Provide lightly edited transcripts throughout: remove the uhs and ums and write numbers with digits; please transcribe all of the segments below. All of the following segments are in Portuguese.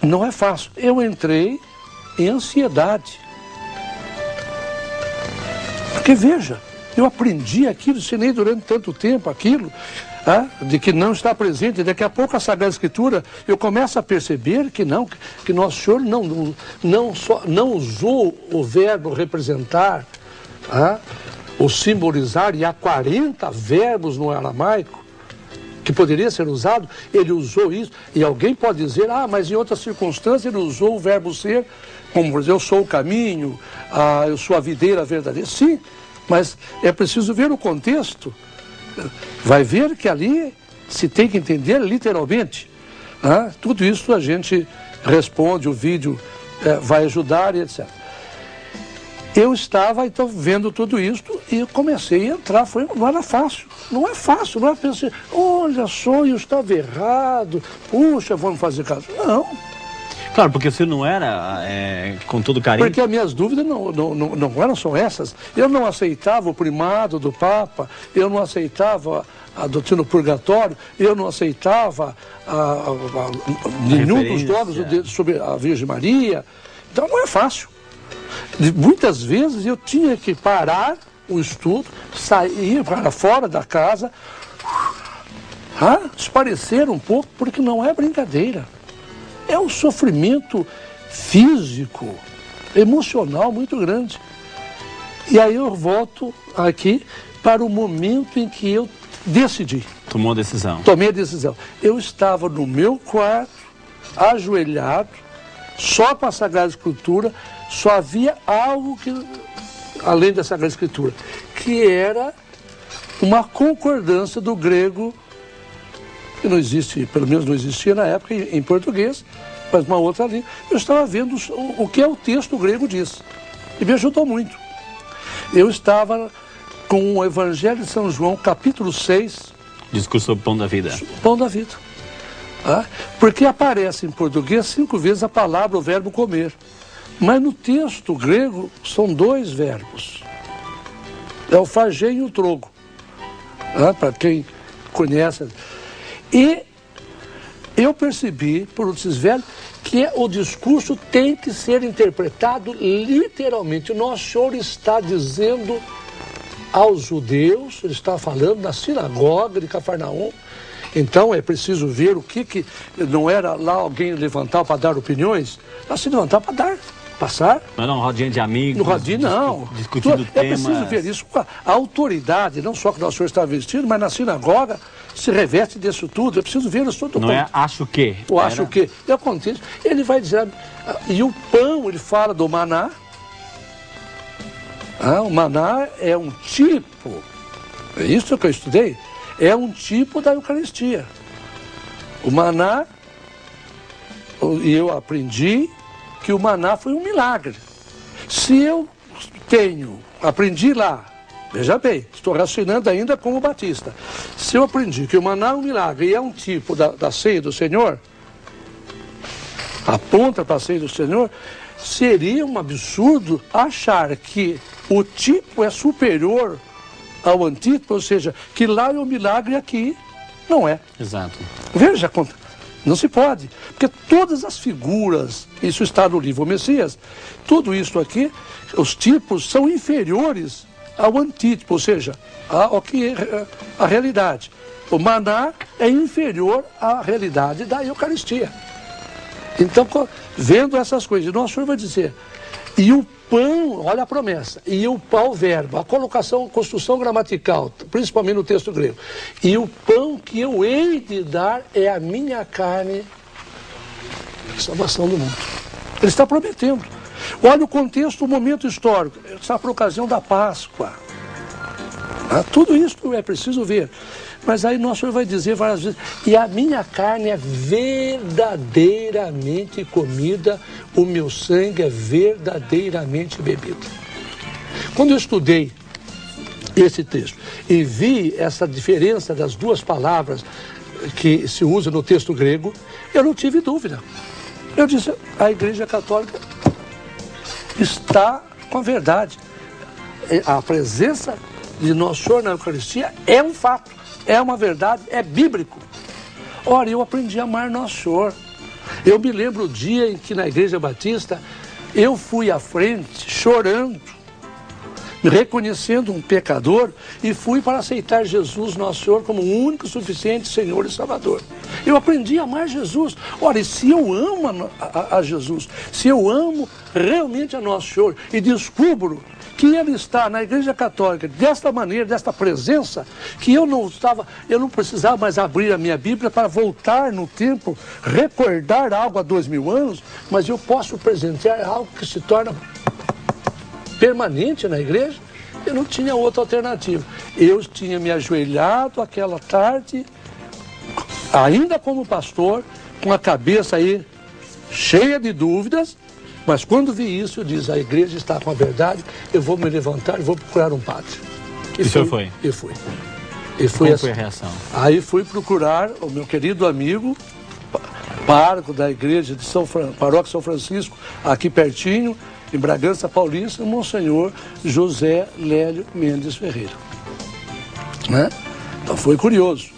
Não é fácil. Eu entrei em ansiedade. Porque veja, eu aprendi aquilo, ensinei durante tanto tempo aquilo, de que não está presente. Daqui a pouco a Sagrada Escritura, eu começo a perceber que Nosso Senhor não usou o verbo representar, ou simbolizar, e há 40 verbos no aramaico que poderia ser usado, ele usou isso, e alguém pode dizer, mas em outras circunstâncias ele usou o verbo ser, como por exemplo, eu sou o caminho, eu sou a videira verdadeira. Sim, mas é preciso ver o contexto. Vai ver que ali se tem que entender literalmente. Tudo isso a gente responde, o vídeo vai ajudar e etc. Eu estava, então, vendo tudo isso e eu comecei a entrar. Não era fácil. Não é fácil. Não é pensar, olha só, eu estava errado. Puxa, vamos fazer caso. Não. Claro, porque você não era com todo carinho. Porque as minhas dúvidas não eram só essas. Eu não aceitava o primado do Papa, eu não aceitava a doutrina do purgatório, eu não aceitava nenhum dos dogmas sobre a Virgem Maria. Então não é fácil. Muitas vezes eu tinha que parar o estudo, sair para fora da casa, esparecer um pouco, porque não é brincadeira. É um sofrimento físico, emocional muito grande. E aí eu volto aqui para o momento em que eu decidi. Tomou a decisão. Tomei a decisão. Eu estava no meu quarto, ajoelhado, só com a Sagrada Escritura, só havia algo além da Sagrada Escritura, que era uma concordância do grego, que não existe, pelo menos não existia na época em português, mas uma outra língua. Eu estava vendo o que o texto grego diz. E me ajudou muito. Eu estava com o Evangelho de São João, capítulo 6. Discurso sobre o pão da vida. Pão da vida. Porque aparece em português 5 vezes a palavra, o verbo comer. Mas no texto grego são 2 verbos. É o fagê e o trogo. Para quem conhece. E eu percebi, por esses velhos, que o discurso tem que ser interpretado literalmente. O Nosso Senhor está dizendo aos judeus, ele está falando na sinagoga de Cafarnaum. Então é preciso ver o que não era lá alguém levantar para dar opiniões, mas se levantar para passar. Não era uma rodinha de amigos. No rodinho, não. Discutindo temas. É preciso ver isso com a autoridade, não só que o Nosso Senhor está vestido, mas na sinagoga se reveste disso tudo. É preciso ver isso tudo. Não é acho que. O acho que. E acontece. Ele vai dizer, e o pão, ele fala do maná. O maná é um tipo, é isso que eu estudei, é um tipo da Eucaristia. O maná, e eu aprendi que o maná foi um milagre. Se eu aprendi lá, veja bem, estou raciocinando ainda como Batista. Se eu aprendi que o maná é um milagre e é um tipo da ceia do Senhor, aponta para a ceia do Senhor, seria um absurdo achar que o tipo é superior ao antítipo, ou seja, que lá é um milagre e aqui não é. Exato. Veja, não se pode, porque todas as figuras, isso está no livro Messias, tudo isso aqui, os tipos são inferiores ao antítipo, ou seja, ao que é a realidade. O maná é inferior à realidade da Eucaristia. Então, vendo essas coisas, Nosso Senhor vai dizer, e o pão, olha a promessa, e o pão, o verbo, a colocação, a construção gramatical, principalmente no texto grego, e o pão que eu hei de dar é a minha carne, a salvação do mundo. Ele está prometendo. Olha o contexto, o momento histórico, está por ocasião da Páscoa. Tudo isso é preciso ver. Mas aí Nosso Senhor vai dizer várias vezes, e a minha carne é verdadeiramente comida, o meu sangue é verdadeiramente bebido. Quando eu estudei esse texto e vi essa diferença das 2 palavras que se usa no texto grego, eu não tive dúvida. Eu disse, a Igreja Católica está com a verdade. A presença de Nosso Senhor na Eucaristia é um fato. É uma verdade, é bíblico. Ora, eu aprendi a amar Nosso Senhor. Eu me lembro o dia em que na Igreja Batista eu fui à frente chorando, reconhecendo um pecador, e fui para aceitar Jesus, nosso Senhor, como o único, suficiente Senhor e Salvador. Eu aprendi a amar Jesus. Ora, e se eu amo a Jesus, se eu amo realmente a nosso Senhor, e descubro que Ele está na Igreja Católica desta maneira, desta presença, que eu não precisava mais abrir a minha Bíblia para voltar no tempo, recordar algo há 2000 anos, mas eu posso presentear algo que se torna permanente na igreja. Eu não tinha outra alternativa. Eu tinha me ajoelhado aquela tarde, ainda como pastor, com a cabeça aí cheia de dúvidas, mas quando vi isso, eu disse, a igreja está com a verdade, eu vou me levantar e vou procurar um padre. E o senhor foi? Eu fui. Como foi a reação? Aí fui procurar o meu querido amigo, pároco da igreja de Paróquia São Francisco, aqui pertinho, em Bragança Paulista, o Monsenhor José Lélio Mendes Ferreira. Né? Então foi curioso.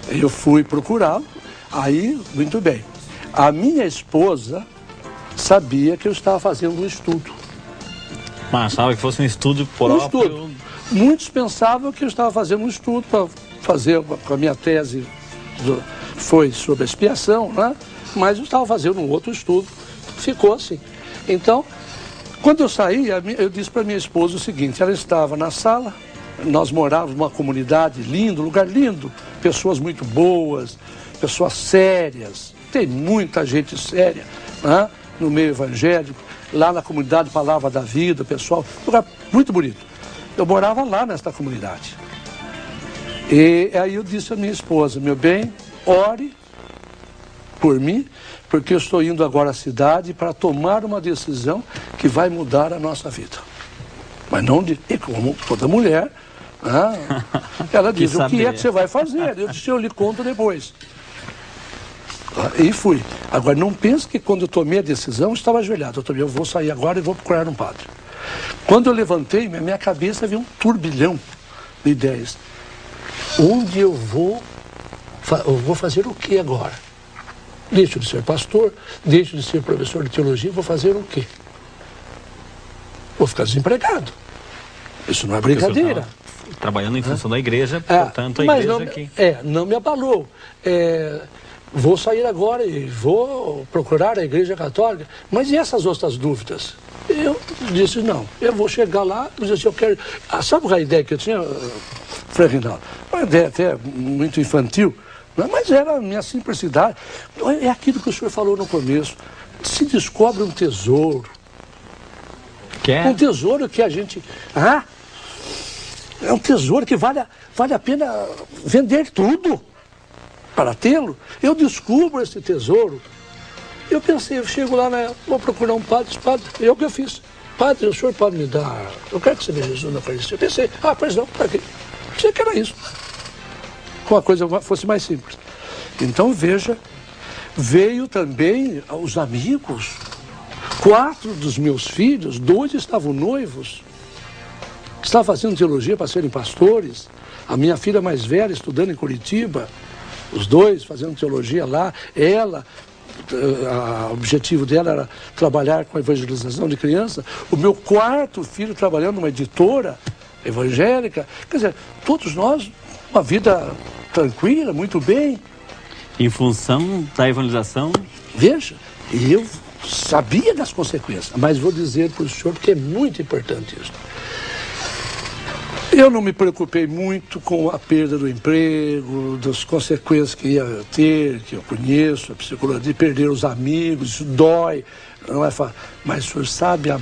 Eu fui procurá-lo, aí, muito bem. A minha esposa sabia que eu estava fazendo um estudo. Mas achava que fosse um estudo próprio? Um estudo. Muitos pensavam que eu estava fazendo um estudo para fazer, com a minha tese foi sobre expiação, né? Mas eu estava fazendo um outro estudo, ficou assim. Então, quando eu saí, eu disse para minha esposa o seguinte, ela estava na sala, nós morávamos numa comunidade linda, lugar lindo, pessoas muito boas, pessoas sérias, tem muita gente séria, né? No meio evangélico, lá na comunidade Palavra da Vida, pessoal, lugar muito bonito. Eu morava lá nesta comunidade. E aí eu disse à minha esposa, meu bem, ore por mim, porque eu estou indo agora à cidade para tomar uma decisão que vai mudar a nossa vida. Mas não de... E como toda mulher, né? Ela diz, o que é que você vai fazer? Eu disse, eu lhe conto depois. E fui. Agora, não pense que quando eu tomei a decisão, eu estava ajoelhado. Eu vou sair agora e vou procurar um padre. Quando eu levantei, minha cabeça veio um turbilhão de ideias. Onde eu vou fazer o que agora? Deixo de ser pastor, deixo de ser professor de teologia, vou fazer o quê? Vou ficar desempregado. Isso não é brincadeira. Trabalhando em função da igreja, portanto, a igreja aqui. Não me abalou. Vou sair agora e vou procurar a Igreja Católica. Mas e essas outras dúvidas? Eu disse, não, eu vou chegar lá, eu disse, eu quero... sabe a ideia que eu tinha, Frei Rinaldo? Uma ideia até muito infantil, mas era a minha simplicidade. É aquilo que o senhor falou no começo. Se descobre um tesouro. Um tesouro que a gente... é um tesouro que vale a pena vender tudo para tê-lo. Eu descubro esse tesouro. Eu pensei, eu chego lá, vou procurar um padre. Padre, é o que eu fiz. Padre, o senhor pode me dar... Eu quero que você veja Jesus na Eucaristia. Eu pensei, pois não, para quê? Pensei que era isso. Com a coisa fosse mais simples. Então, veja, veio também os amigos. 4 dos meus filhos, 2 estavam noivos. Estavam fazendo teologia para serem pastores. A minha filha mais velha estudando em Curitiba. Os 2 fazendo teologia lá. Ela, o objetivo dela era trabalhar com a evangelização de criança. O meu 4º filho trabalhando numa editora evangélica. Quer dizer, todos nós, uma vida tranquila, muito bem. Em função da evangelização? Veja, e eu sabia das consequências, mas vou dizer para o senhor porque é muito importante isso. Eu não me preocupei muito com a perda do emprego, das consequências que ia ter, que eu conheço, a psicologia, de perder os amigos, isso dói, não é fácil. Mas o senhor sabe,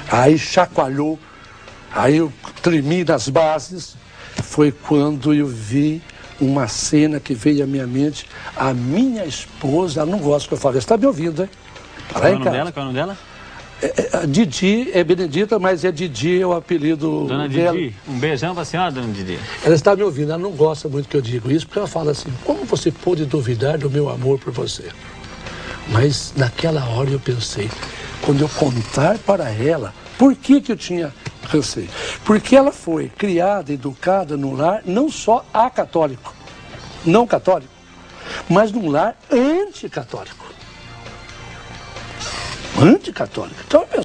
aí chacoalhou, aí eu tremi das bases, foi quando eu vi uma cena que veio à minha mente, a minha esposa, ela não gosta que eu fale, você está me ouvindo, hein? Qual é o nome dela? Qual é o nome dela? Didi, é Benedita, mas é Didi, é o apelido dona dela. Didi, um beijão para a senhora, dona Didi. Ela está me ouvindo, ela não gosta muito que eu digo isso, porque ela fala assim, como você pôde duvidar do meu amor por você? Mas naquela hora eu pensei, quando eu contar para ela, por que eu tinha receio? Porque ela foi criada, educada num lar, não só acatólico, não católico, mas num lar anticatólico. Anticatólica. Então,